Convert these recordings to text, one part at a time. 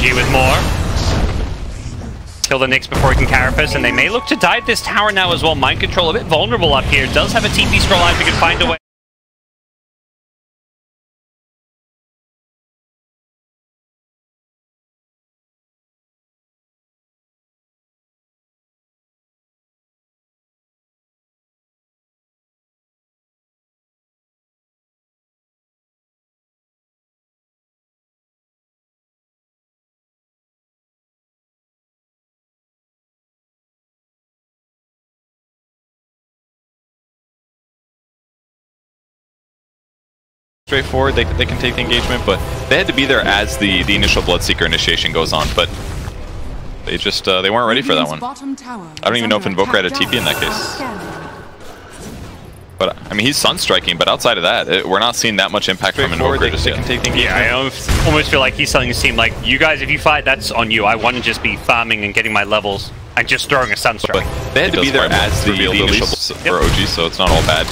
OG with more. Kill the Nyx before he can Carapace, and they may look to dive this tower now as well. Mind Control a bit vulnerable up here. Does have a TP scroll out if he can find a way. Straightforward, they can take the engagement, but they had to be there as the initial Bloodseeker initiation goes on, but they just they weren't ready for that one. I don't even know if Invoker had a TP in that case. But I mean, he's Sunstriking, but outside of that, we're not seeing that much impact from Invoker just yet. Yeah, I almost feel like he's telling his team, like, you guys, if you fight, that's on you. I want to just be farming and getting my levels and just throwing a Sunstrike. But they had to be there as the initial for OG, so it's not all bad.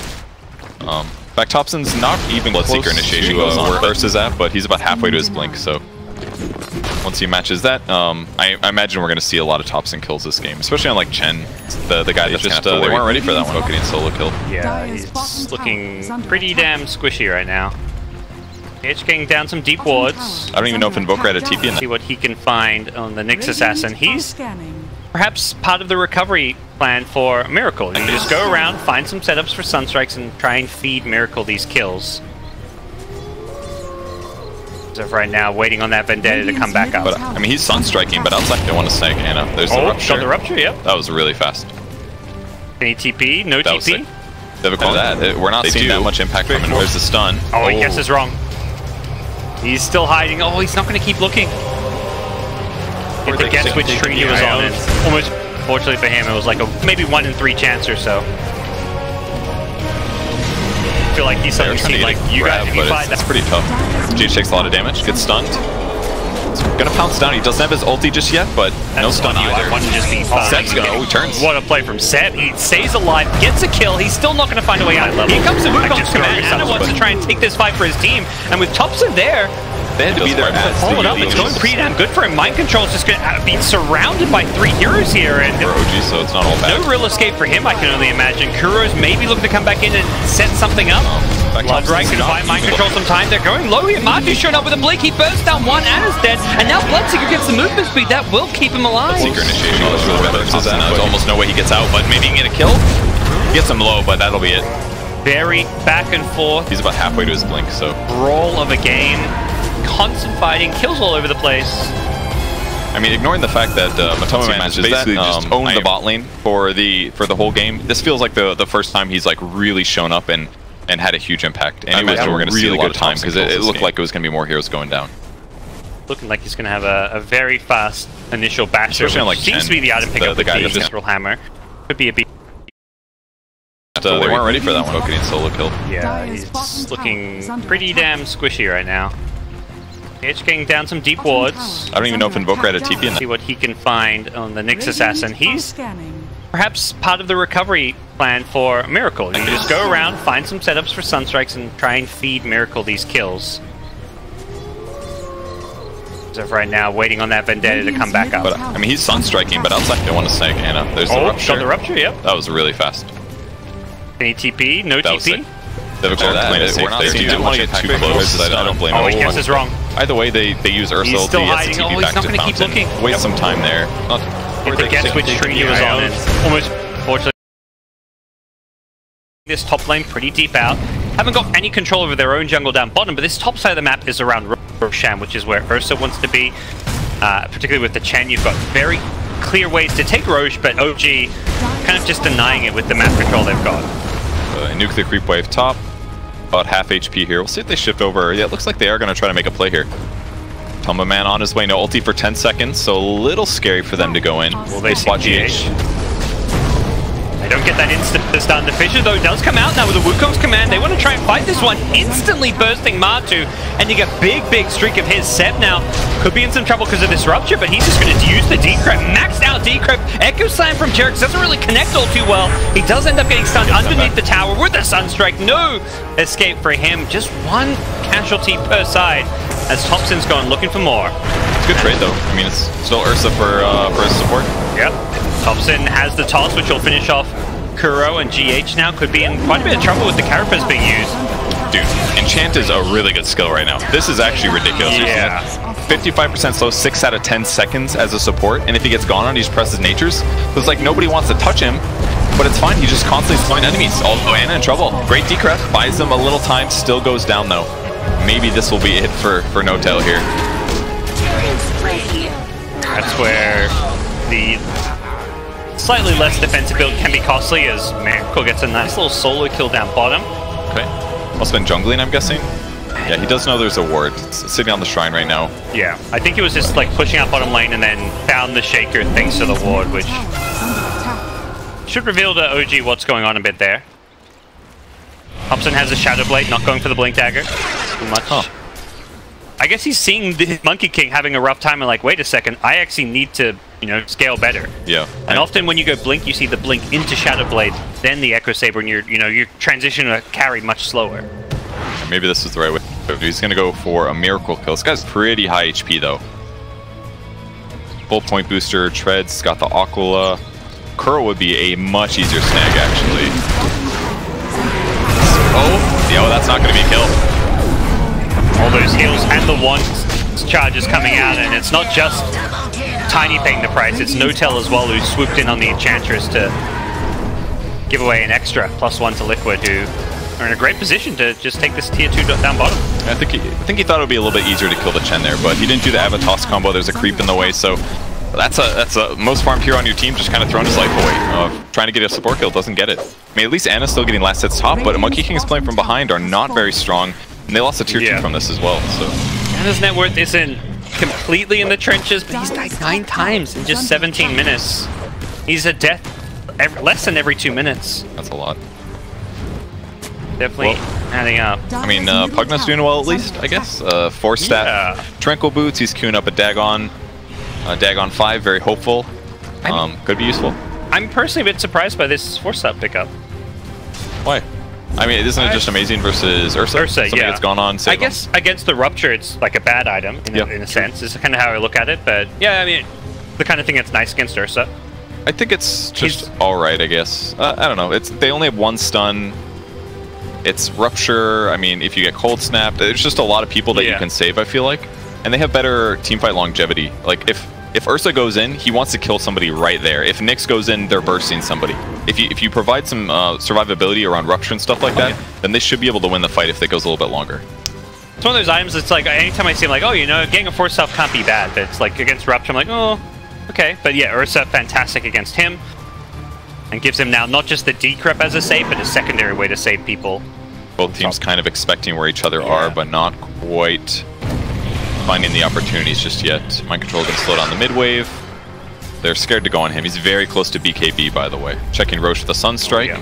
In fact, Topson's not even Bloodseeker initiation goes on where Ursa's at, but he's about halfway to his blink, so once he matches that, I imagine we're going to see a lot of Topson kills this game, especially on like Chen, the guy that just they weren't ready for that one. Getting solo kill. Yeah, he's looking pretty damn squishy right now. Edge getting down some deep wards. I don't even know if Invoker had a TP in that. See what he can find on the Nyx Assassin. He's perhaps part of the recovery plan for Miracle. You just go around, find some setups for Sunstrikes, and try and feed Miracle these kills. As of right now, waiting on that Vendetta to come back up. But I mean, he's Sunstriking, but outside they want to snag Ana. There's the Rupture. Got the Rupture, yep. That was really fast. Any TP? No that TP? They have a call that. We're not seeing that much impact from him. There's the stun. Oh, he guesses wrong. He's still hiding. Oh, he's not going to keep looking. Get the guess which tree he was on. And almost, fortunately for him, it was like a maybe 1 in 3 chance or so. I feel like he's something seemed like you guys, if you fight, that's pretty tough. GH takes a lot of damage, gets stunned. He's gonna pounce down. He doesn't have his ulti just yet, but no stun either. One just be Seb's gonna. Oh, he turns. What a play from Seb. He stays alive, gets a kill. He's still not gonna find a way out. Here comes the Wukong's command. Ana wants to try and take this fight for his team, and with Topson there, they had to be there as follow it up. It's going pretty damn good for him. Mind Control is just going to be surrounded by 3 heroes here, and for OG, so it's not all bad. No real escape for him, I can only imagine. Kuro's maybe looking to come back in and set something up. Bloodright can buy Mind Control some time. They're going low here. Matu showed up with a blink. He bursts down one. Ana's dead, and now Bloodseeker gets the movement speed that will keep him alive. Bloodseeker initiation was really bad. There's almost no way he gets out, but maybe he can get a kill. He gets him low, but that'll be it. Very back and forth. He's about halfway to his blink, so brawl of a game. Constant fighting, kills all over the place. I mean, ignoring the fact that Matomaman has basically just owned the bot lane for the whole game, this feels like the first time he's like really shown up and had a huge impact. And I imagine we're going to see a lot of time because it looked like it was going to be more heroes going down. Looking like he's going to have a very fast initial basher, which like seems to be the item pickup with the Astral Hammer. Could be a beat. They weren't ready for that one. Getting solo kill. Yeah, he's looking pretty damn squishy right now. Edge getting down some deep wards. I don't even know if Invoker had a TP in that. See what he can find on the Nyx Assassin. He's perhaps part of the recovery plan for Miracle. You just go around, find some setups for Sunstrikes, and try and feed Miracle these kills. As of right now, waiting on that Vendetta to come back up. But I mean, he's Sunstriking, but outside they want to snag Ana. There's the Rupture. Got the Rupture, yep. That was really fast. Any TP? No TP? We're not seeing that much impact too close. I don't blame him. Oh, he guesses wrong. Either way, they use Ursa ulti as a TP back to Fountain. Keep looking. Waste some time there. Get the guess which tree he was on. And almost, fortunately, this top lane pretty deep out. Haven't got any control over their own jungle down bottom, but this top side of the map is around Roshan, which is where Ursa wants to be. Particularly with the Chen, you've got very clear ways to take Roche, but OG kind of just denying it with the map control they've got. Nuke the creep wave top. About half HP here. We'll see if they shift over. Yeah, it looks like they are going to try to make a play here. Tombaman on his way. No ulti for 10 seconds, so a little scary for them to go in. Will they spot GH? They don't get that instant stun. The Fissure, though, does come out now with the Wukong's command. They want to try and fight this one, instantly bursting Matu. And you get big streak of his. Seb now could be in some trouble because of this Rupture, but he's just going to use the Decrypt. Maxed out Decrypt. Echo Slam from Jerks doesn't really connect all too well. He does end up getting stunned underneath the tower with a Sunstrike. No escape for him. Just one casualty per side as Topson's gone looking for more. good trade though. I mean, it's still Ursa for his support. Yep. Thompson has the toss, which will finish off Kuro, and GH now could be in quite a bit of trouble with the Carapace being used. Dude, Enchant is a really good skill right now. This is actually ridiculous. Yeah. 55% slow, 6 out of 10 seconds as a support, and if he gets gone on, he just presses Natures. So it's like nobody wants to touch him, but it's fine. He's just constantly slowing enemies. Although Ana in trouble. Great decrep, buys them a little time, still goes down though. Maybe this will be it for No-Tail here. That's where the slightly less defensive build can be costly, as Miracle gets a nice little solo kill down bottom. Okay. Must have been jungling, I'm guessing. Yeah, he does know there's a ward. It's sitting on the shrine right now. Yeah, I think he was just like pushing out bottom lane and then found the Shaker thanks to the ward, which should reveal to OG what's going on a bit there. Hobson has a Shadow Blade, not going for the Blink Dagger too much. Huh. I guess he's seeing the Monkey King having a rough time and like, wait a second, I actually need to, you know, scale better. Yeah. And often when you go Blink, you see the Blink into Shadow Blade, then the Echo Saber, and you're transitioning to carry much slower. Maybe this is the right way. He's going to go for a Miracle kill. This guy's pretty high HP though. Full point booster, Treads, got the Aquila. Kuro would be a much easier snag actually. Oh, yo, that's not going to be a kill. All those heals and the one charges coming out, and it's not just Tiny paying the price, it's No-Tail as well, who swooped in on the Enchantress to give away an extra +1 to Liquid, who are in a great position to just take this tier 2 down bottom. I think he thought it would be a little bit easier to kill the Chen there, but he didn't do the Avatos combo. There's a creep in the way, so that's a most farmed hero on your team just kind of throwing his life away. Trying to get a support kill, doesn't get it. I mean, at least Ana's still getting last hits top, but Monkey King's playing from behind are not very strong, and they lost a tier 2 from this as well. So Ana's net worth isn't completely in the trenches, but he's died 9 times in just 17 minutes. He's a death less than every 2 minutes. That's a lot. Definitely adding up. I mean, Pugnut's doing well at least, I guess. 4-staff, Tranquil Boots, he's queuing up a Dagon. Dagon 5, very hopeful. Could be useful. I'm personally a bit surprised by this 4-staff pickup. Why? I mean, isn't it just amazing versus Ursa? Something that's gone on, I guess against the Rupture, it's like a bad item in a sense. It's kind of how I look at it, but yeah, I mean, the kind of thing that's nice against Ursa. I think it's just alright, I guess. I don't know. They only have 1 stun. It's Rupture. I mean, if you get Cold Snap, there's just a lot of people that you can save, I feel like. And they have better teamfight longevity. Like, if Ursa goes in, he wants to kill somebody right there. If Nyx goes in, they're bursting somebody. If you provide some survivability around Rupture and stuff like that, then they should be able to win the fight if it goes a little bit longer. It's one of those items that's like, anytime I see him, like, oh, you know, getting a 4-staff can't be bad. But it's like, against Rupture, I'm like, oh, okay. But yeah, Ursa, fantastic against him. And gives him now not just the decrep as a save, but a secondary way to save people. Both teams kind of expecting where each other are, but not quite finding the opportunities just yet. Mind Control going to slow down the mid wave. They're scared to go on him. He's very close to BKB, by the way. Checking Roche with a Sunstrike.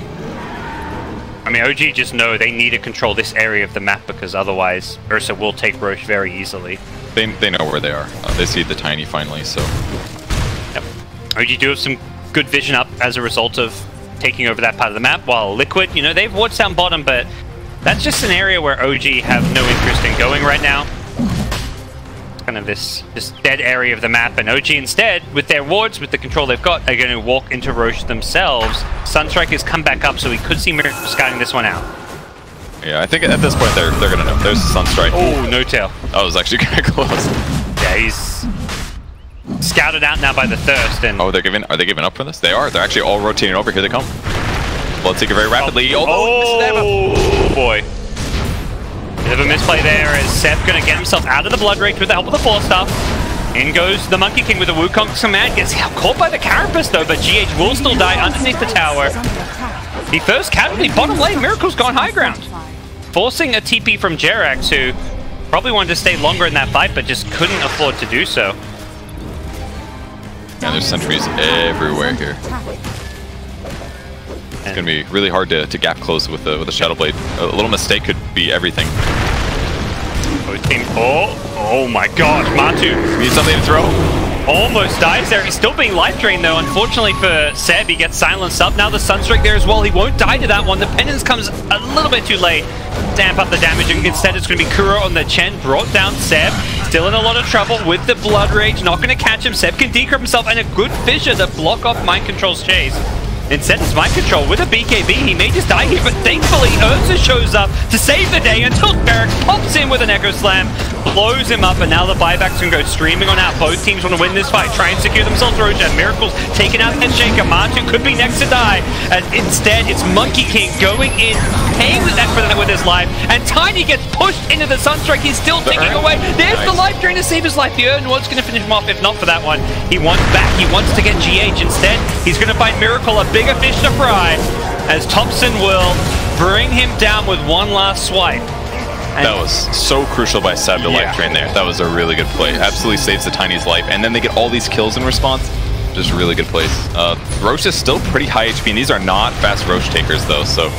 I mean, OG just know they need to control this area of the map, because otherwise Ursa will take Roche very easily. They know where they are. They see the Tiny finally, so... Yep. OG do have some good vision up as a result of taking over that part of the map, while Liquid, you know, they've watched down bottom, but that's just an area where OG have no interest in going right now. Kind of this dead area of the map, and OG instead, with their wards, with the control they've got, are going to walk into Roche themselves. Sunstrike has come back up, so we could see Miracle scouting this one out. Yeah, I think at this point they're going to know. There's the Sunstrike. Oh, No-Tail. That was actually kind of close. Yeah, he's scouted out now by the Thirst, and... Oh, are they giving up for this? They are. They're actually all rotating over. Here they come. Bloodseeker very rapidly. Oh boy. Bit of a misplay there as Seth going to get himself out of the Blood Rage with the help of the 4-staff. In goes the Monkey King with the Wukong's command. Gets caught by the Carapace though, but GH will still die underneath the tower. The first casualty bottom lane. Miracle's gone high ground. Forcing a TP from Jerax, who probably wanted to stay longer in that fight, but just couldn't afford to do so. Yeah, there's sentries everywhere here. It's going to be really hard to gap close with the Shadow Blade. A little mistake could be everything. Oh my gosh, Matu needs something to throw. Almost dies there. He's still being life drained though. Unfortunately for Seb, he gets silenced up. Now the Sunstrike there as well. He won't die to that one. The Penance comes a little bit too late. Damp up the damage, and instead it's going to be Kuro on the Chen. Brought down Seb. Still in a lot of trouble with the Blood Rage. Not going to catch him. Seb can decrypt himself, and a good Fissure to block off Mind Control's chase. Instead, it's Mind Control with a BKB. He may just die here, but thankfully, Ursa shows up to save the day until Derek pops in with an Echo Slam, blows him up, and now the buybacks can go streaming on out. Both teams want to win this fight, try and secure themselves Roshan. Miracle's taking out Headshaker. Martu could be next to die, and instead, it's Monkey King going in, paying for that with his life, and Tiny gets pushed into the Sunstrike. He's still ticking away. There's the life drain to save his life. The Urn was going to finish him off, if not for that one. He wants back. He wants to get GH. Instead, he's going to find Miracle, a bigger fish to fry, as Thompson will bring him down with one last swipe. And that was so crucial by Seb to life drain there. That was a really good play. Absolutely saves the Tiny's life, and then they get all these kills in response. Just really good plays. Roche is still pretty high HP, and these are not fast Roche takers though, so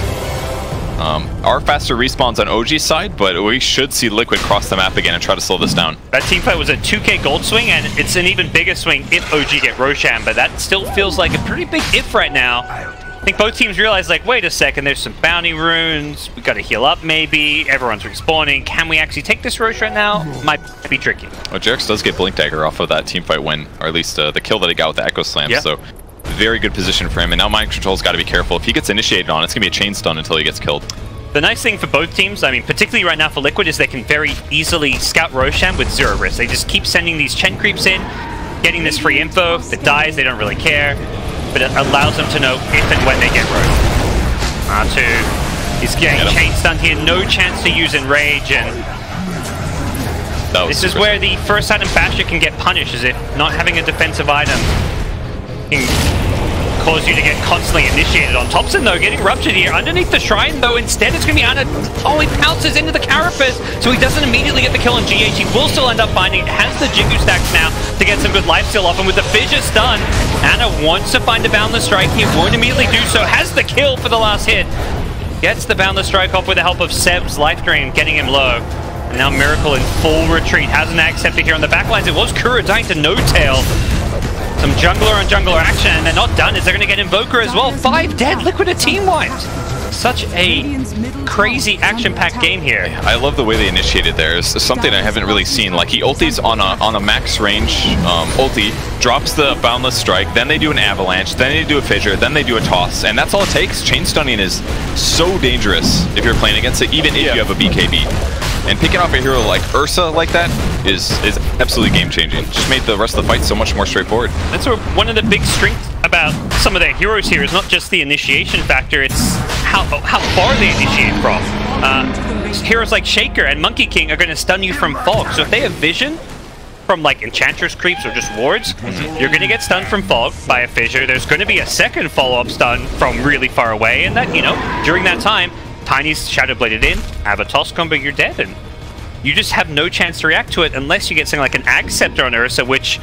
are faster respawns on OG's side, but we should see Liquid cross the map again and try to slow this down. That teamfight was a 2k gold swing, and it's an even bigger swing if OG get Roshan, but that still feels like a pretty big if right now. I think both teams realize, like, wait a second, there's some bounty runes, we gotta heal up maybe, everyone's respawning, can we actually take this Roshan now? Might be tricky. Well, Jerix does get Blink Dagger off of that teamfight win, or at least the kill that he got with the Echo Slam, so very good position for him, and now Mind Control's gotta be careful. If he gets initiated on, it's gonna be a chain stun until he gets killed. The nice thing for both teams, I mean, particularly right now for Liquid, is they can very easily scout Roshan with 0 risk. They just keep sending these Chen creeps in, getting this free info. If it dies, they don't really care, but it allows them to know if and when they get Roshan. R2 is getting chain stunned here, no chance to use Enrage, and this is where the first item Basher can get punished, as if not having a defensive item can cause you to get constantly initiated on. Thompson, though, getting ruptured here. Underneath the shrine, though, instead it's going to be Ana. Oh, he pounces into the Carapace, so he doesn't immediately get the kill on GH. He will still end up finding it. Has the Jigu stacks now to get some good lifesteal off, and with the Fissure stun, Ana wants to find a Boundless Strike. He won't immediately do so. Has the kill for the last hit. Gets the Boundless Strike off with the help of Seb's life drain, getting him low. And now Miracle in full retreat. Hasn't accepted here on the backlines. It was Kuro dying to No Tail. Some jungler on jungler action, and they're not done as they're going to get Invoker as well. 5 dead, Liquid a team wiped. Such a crazy action-packed game here. I love the way they initiated there. It's something I haven't really seen. Like, he ultis on a max range ulti, drops the Boundless Strike, then they do an Avalanche, then they do a Fissure, then they do a Toss, and that's all it takes. Chain stunning is so dangerous if you're playing against it, even if you have a BKB. And picking off a hero like Ursa like that is absolutely game-changing. Just made the rest of the fight so much more straightforward. That's one of the big strengths about some of their heroes here is not just the initiation factor, it's how far they initiate from. Heroes like Shaker and Monkey King are going to stun you from Fog, so if they have vision from like Enchantress creeps or just wards, you're going to get stunned from Fog by a Fissure. There's going to be a second follow-up stun from really far away, and that, you know, during that time, Tiny's Shadow Bladed in, have a toss combo, you're dead, and you just have no chance to react to it unless you get something like an Ag Scepter on Ursa, which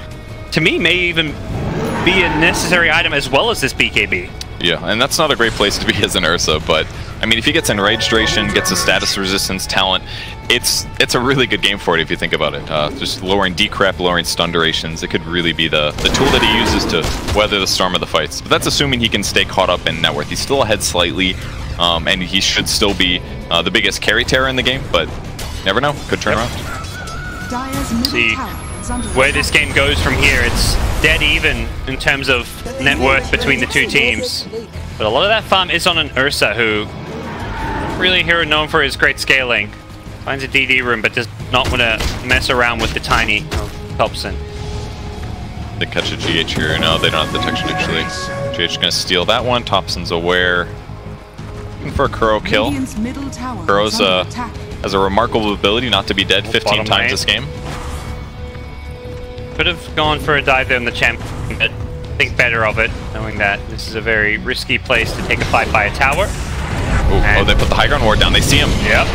to me may even be a necessary item as well as this BKB. Yeah, and that's not a great place to be as an Ursa, but I mean, if he gets Enraged Duration, gets a status resistance talent, it's a really good game for it if you think about it. Just lowering decrep, lowering stun durations, it could really be the tool that he uses to weather the storm of the fights. But that's assuming he can stay caught up in net worth. He's still ahead slightly, and he should still be the biggest carry terror in the game, but never know, could turn around. See where this game goes from here. It's dead even in terms of net worth between the two teams. But a lot of that farm is on an Ursa, who really a hero known for his great scaling. Finds a DD room, but does not want to mess around with the Tiny of Thompson. They catch a GH here. No, they don't have detection actually. GH gonna steal that one. Thompson's aware. Looking for a Kuro kill. Kuro's has a remarkable ability not to be dead 15 times this game. Could have gone for a dive there in the champ, but think better of it, knowing that this is a very risky place to take a fight by a tower. Oh, they put the high ground ward down. They see him. Yep.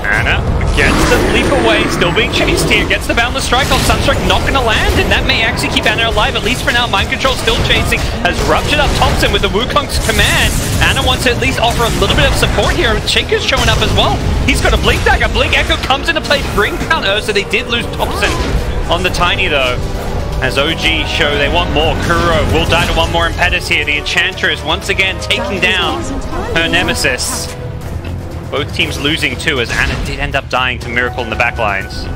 Ana gets the leap away, still being chased here. Gets the Boundless Strike off. Sunstrike not going to land, and that may actually keep Ana alive, at least for now. Mind Control still chasing. Has ruptured up Thompson with the Wukong's command. Ana wants to at least offer a little bit of support here. Shaker's showing up as well. He's got a Blink Dagger. Blink Echo comes into play, bring down Ursa. They did lose Thompson on the Tiny, though. As OG show they want more. Kuro will die to one more Impetus here. The Enchantress once again taking down her nemesis. Both teams losing too, as Ana did end up dying to Miracle in the backlines.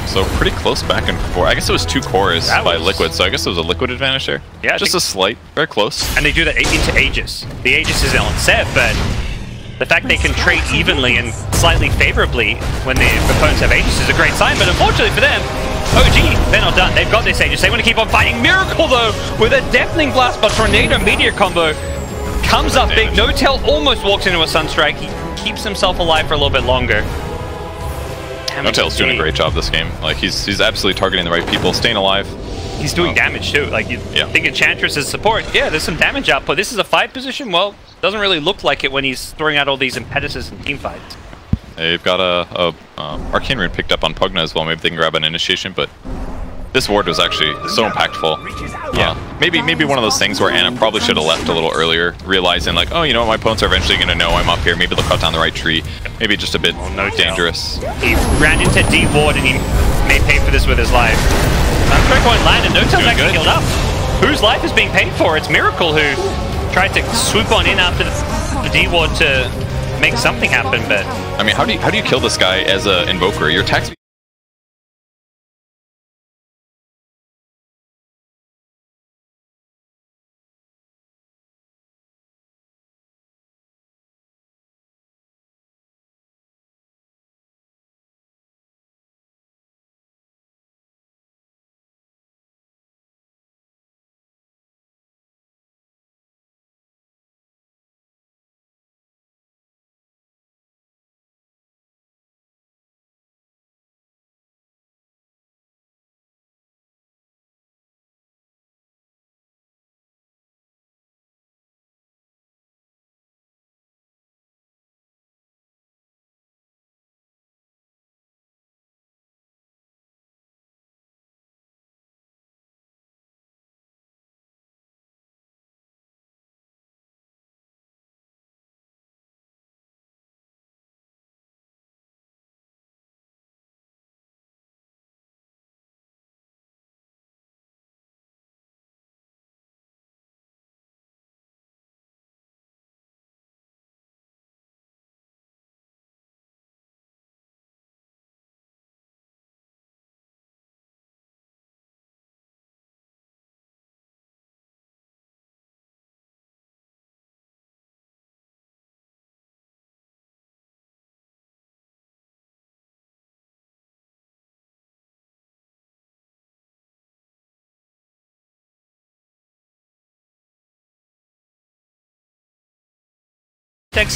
So pretty close back and forth. I guess it was 2 cores by Liquid, so I guess it was a Liquid advantage there. Yeah, just a slight, very close. And they do that into Aegis. The Aegis is on Seb, but the fact they can trade evenly and slightly favorably when the opponents have Aegis is a great sign, but unfortunately for them, OG, they're not done. They've got this Aegis. They want to keep on fighting. Miracle, though, with a Deafening Blast, but Tornado Meteor combo comes up big. N0tail almost walks into a Sunstrike. He keeps himself alive for a little bit longer. N0tail's doing a great job this game. Like, he's absolutely targeting the right people, staying alive. He's doing damage, too. Like, you think Enchantress is support. Yeah, there's some damage output. This is a fight position. Well, doesn't really look like it when he's throwing out all these impetuses in team fights. They've got a Arcane Rune picked up on Pugna as well. Maybe they can grab an initiation, but this ward was actually so impactful. Yeah, maybe one of those things where Ana probably should have left a little earlier, realizing like, oh, you know what, my opponents are eventually going to know I'm up here. Maybe they'll cut down the right tree. Maybe just a bit dangerous. He ran into D ward and he may pay for this with his life. Sunstrike won't land and N0tail's actually healed up. Whose life is being paid for? It's Miracle who tried to swoop on in after the D ward to make something happen, but I mean, how do you kill this guy as an invoker? Your attack speed.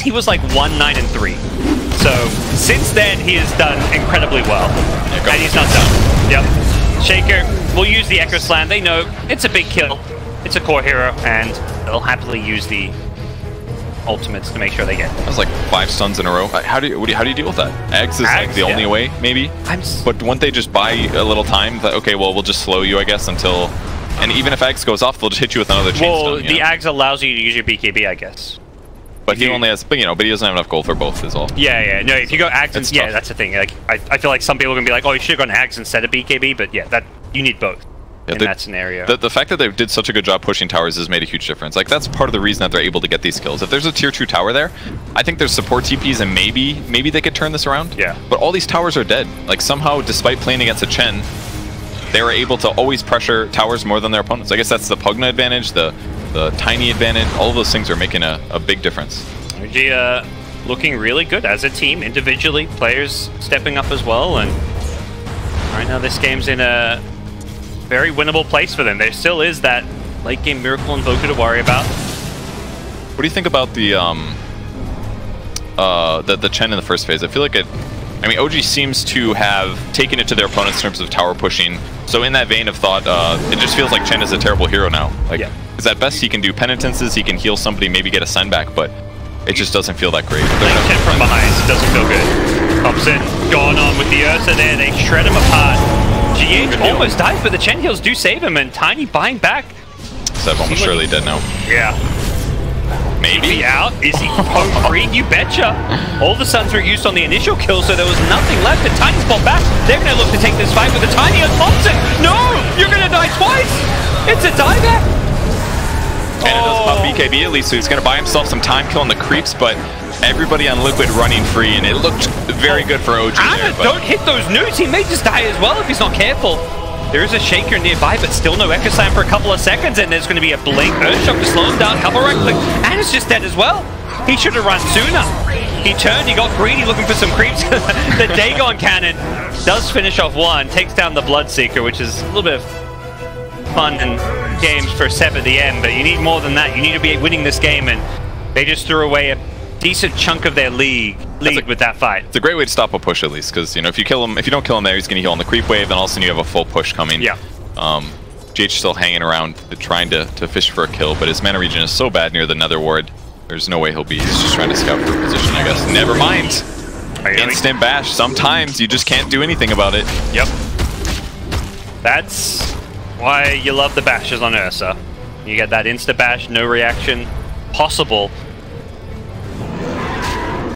He was like 1-9-3. So since then he has done incredibly well. And he's not done. Yep. Shaker will use the Echo Slam. They know it's a big kill. It's a core hero, and they'll happily use the ultimates to make sure they get it. That was like 5 stuns in a row. How do you deal with that? Ags is like the only way, maybe. But won't they just buy a little time? That okay, well we'll just slow you, I guess, until. And even if Ags goes off, they'll just hit you with another chain stun. Well, the Ags allows you to use your BKB, I guess. But he only has, but he doesn't have enough gold for both, is all. Yeah. No, if you go Ags, that's the thing. Like, I feel like some people are gonna be like, oh, you should have gone Ags instead of BKB, but yeah, that you need both in that scenario. The fact that they did such a good job pushing towers has made a huge difference. Like, that's part of the reason that they're able to get these kills. If there's a tier 2 tower there, I think there's support TPs and maybe they could turn this around. Yeah. But all these towers are dead. Like, somehow, despite playing against a Chen, they were able to always pressure towers more than their opponents. I guess that's the Pugna advantage, the Tiny advantage. All of those things are making a big difference. OG looking really good as a team, individually, players stepping up as well, and right now this game's in a very winnable place for them. There still is that late game Miracle Invoker to worry about. What do you think about the Chen in the first phase? I feel like OG seems to have taken it to their opponents in terms of tower pushing. So in that vein of thought, it just feels like Chen is a terrible hero now. Like, because at best he can do penitences, he can heal somebody, maybe get a send back, but it just doesn't feel that great. Playing Chen from behind doesn't feel good. Thompson going on with the Ursa there, they shred him apart. GH almost dies, but the Chen heals do save him, and Tiny buying back. Seb almost surely dead now. Yeah. Maybe. Is he out? Is he home free? You betcha. All the suns were used on the initial kill, so there was nothing left, and Tiny's bought back. They're going to look to take this fight with the Tiny and Thompson. No! You're going to die twice! It's a dieback! And it does pop BKB at least, so he's going to buy himself some time killing the creeps, but everybody on Liquid running free, and it looked very good for OG there. But don't hit those nukes. He may just die as well if he's not careful. There is a Shaker nearby, but still no Echo Slam for a couple of seconds, and there's going to be a Blink Earthshock to slow him down. Couple right click, and it's just dead as well. He should have run sooner. He turned, he got greedy looking for some creeps. The Dagon Cannon does finish off one, takes down the Bloodseeker, which is a little bit of fun and games for Seb at the end, but you need more than that. You need to be winning this game, and they just threw away a decent chunk of their lead with that fight. It's a great way to stop a push at least, because you know if you kill him, if you don't kill him there, he's going to heal on the creep wave. Then all of a sudden you have a full push coming. Yeah. GH still hanging around, trying to fish for a kill, but his mana regen is so bad near the Nether Ward. There's no way he'll be. He's just trying to scout for a position, I guess. Never mind. Instant bash. Sometimes you just can't do anything about it. Yep. That's why you love the bashes on Ursa. You get that insta bash, no reaction possible.